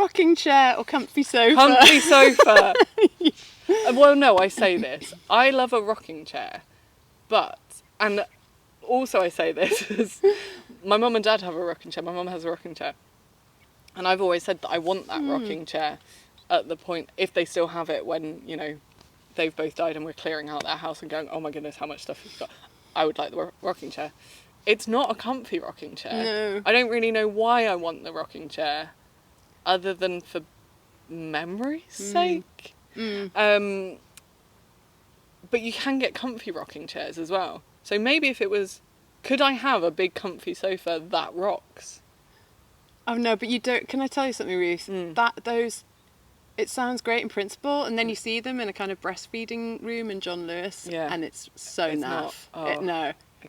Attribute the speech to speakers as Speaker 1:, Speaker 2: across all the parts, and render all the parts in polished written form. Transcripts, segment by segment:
Speaker 1: Rocking chair or comfy sofa?
Speaker 2: Comfy sofa. Well, no, I say this. I love a rocking chair, and also I say this, is my mum and dad have a rocking chair. My mum has a rocking chair. And I've always said that I want that rocking chair at the point, if they still have it when, they've both died and we're clearing out their house and going, oh my goodness, how much stuff we've got. I would like the rocking chair. It's not a comfy rocking chair.
Speaker 1: No.
Speaker 2: I don't really know why I want the rocking chair, other than for memory's sake. But you can get comfy rocking chairs as well. So maybe if it was, could I have a big comfy sofa that rocks?
Speaker 1: Oh no, but you don't. Can I tell you something, Ruth? It sounds great in principle, and then you see them in a kind of breastfeeding room in John Lewis, and it's so naff.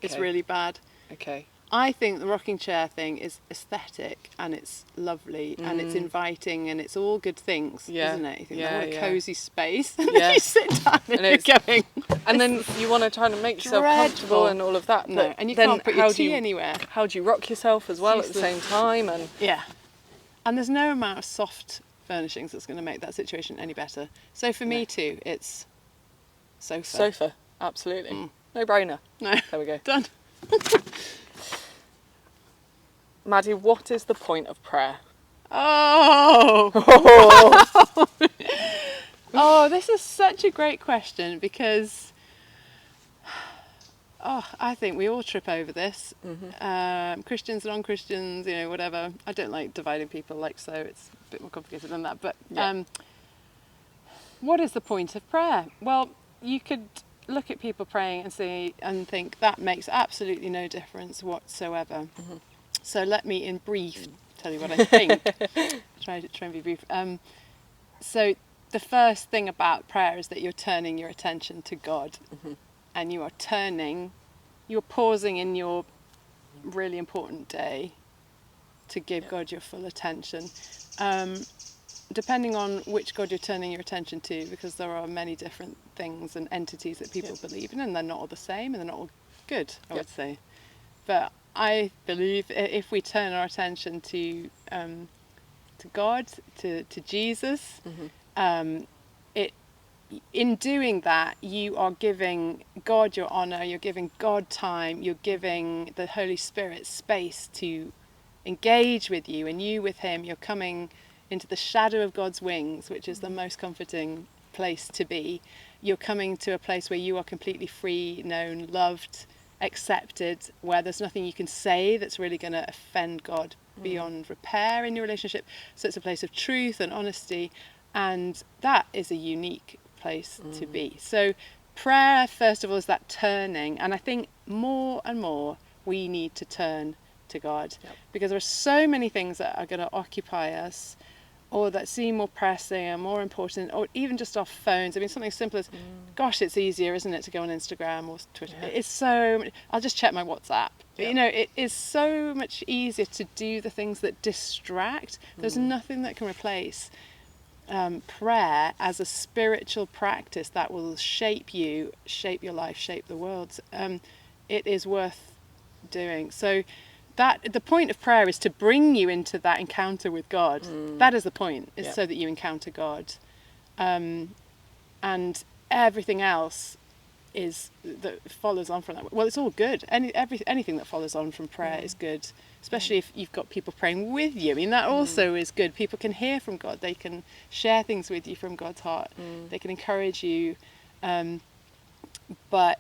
Speaker 1: It's really bad.
Speaker 2: Okay.
Speaker 1: I think the rocking chair thing is aesthetic, and it's lovely, and it's inviting, and it's all good things, isn't it? You think, what a cosy space, and then you sit down and you're going...
Speaker 2: And then you want to try to make yourself comfortable and all of that.
Speaker 1: No, and you can't put your tea anywhere.
Speaker 2: How do you rock yourself as well at the same time? And
Speaker 1: and there's no amount of soft furnishings that's going to make that situation any better. So for me too, it's sofa.
Speaker 2: Sofa, absolutely. No brainer.
Speaker 1: No.
Speaker 2: There we go.
Speaker 1: Done.
Speaker 2: Maddie, what is the point of prayer?
Speaker 1: Oh, this is such a great question, because I think we all trip over this. Christians, non-Christians, whatever. I don't like dividing people so. It's a bit more complicated than that. But what is the point of prayer? Well, you could look at people praying and think that makes absolutely no difference whatsoever. So let me, in brief, tell you what I think. try and be brief. So the first thing about prayer is that you're turning your attention to God, and you're pausing in your really important day to give God your full attention. Depending on which God you're turning your attention to, because there are many different things and entities that people believe in, and they're not all the same, and they're not all good, I would say. But I believe if we turn our attention to God, to Jesus, in doing that, you are giving God your honour, you're giving God time, you're giving the Holy Spirit space to engage with you, and you with him. You're coming into the shadow of God's wings, which is the most comforting place to be. You're coming to a place where you are completely free, known, loved, accepted, where there's nothing you can say that's really going to offend God beyond repair in your relationship. So it's a place of truth and honesty, and that is a unique place to be. So prayer, first of all, is that turning, and I think more and more we need to turn to God, because there are so many things that are going to occupy us, or that seem more pressing and more important, or even just our phones. I mean, something as simple as, gosh, it's easier, isn't it, to go on Instagram or Twitter? It's so, I'll just check my WhatsApp. It is so much easier to do the things that distract. There's nothing that can replace prayer as a spiritual practice that will shape you, shape your life, shape the world. It is worth doing. So that the point of prayer is to bring you into that encounter with God. That is the point, is so that you encounter God, and everything else is that follows on from that. Well, it's all good. Anything that follows on from prayer is good, especially if you've got people praying with you. I mean, that also is good. People can hear from God. They can share things with you from God's heart. They can encourage you, but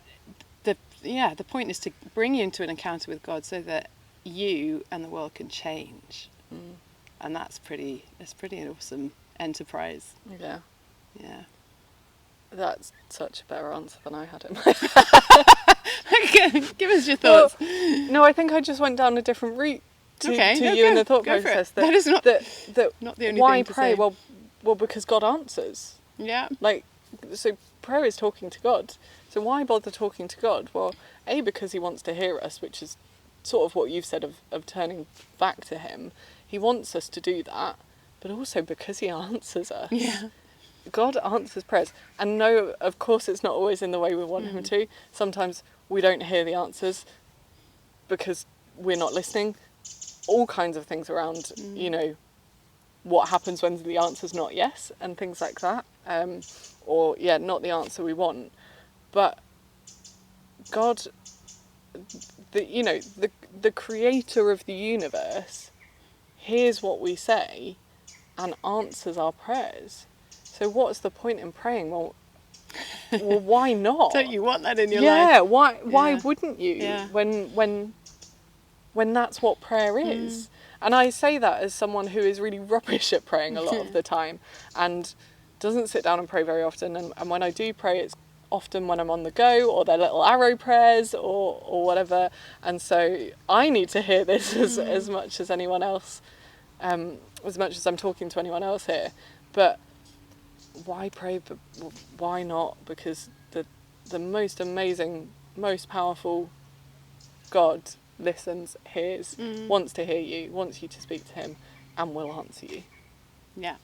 Speaker 1: the point is to bring you into an encounter with God so that you and the world can change. And that's pretty an awesome enterprise. Yeah
Speaker 2: That's such a better answer than I had in my head.
Speaker 1: Give us your thoughts.
Speaker 2: Well, no, I think I just went down a different route to you and the thought process.
Speaker 1: That is not the only
Speaker 2: why
Speaker 1: thing to
Speaker 2: pray?
Speaker 1: say.
Speaker 2: Well, because God answers. So prayer is talking to God. So why bother talking to God? Well, because he wants to hear us, which is sort of what you've said of turning back to him. He wants us to do that, but also because he answers us. God answers prayers. And no, of course it's not always in the way we want him to. Sometimes we don't hear the answers because we're not listening. All kinds of things around, what happens when the answer's not yes and things like that, or not the answer we want. But God, the creator of the universe, hears what we say and answers our prayers. So what's the point in praying? Well, why not?
Speaker 1: Don't you want that in your life?
Speaker 2: Yeah, why
Speaker 1: Yeah.
Speaker 2: wouldn't you?
Speaker 1: Yeah.
Speaker 2: When that's what prayer is. And I say that as someone who is really rubbish at praying a lot of the time and doesn't sit down and pray very often. And when I do pray, it's often when I'm on the go, or they're little arrow prayers or whatever. And so I need to hear this as much as anyone else, as much as I'm talking to anyone else here. But why pray? But why not? Because the most amazing, most powerful God listens, hears, wants to hear you, wants you to speak to him, and will answer you.
Speaker 1: Yeah.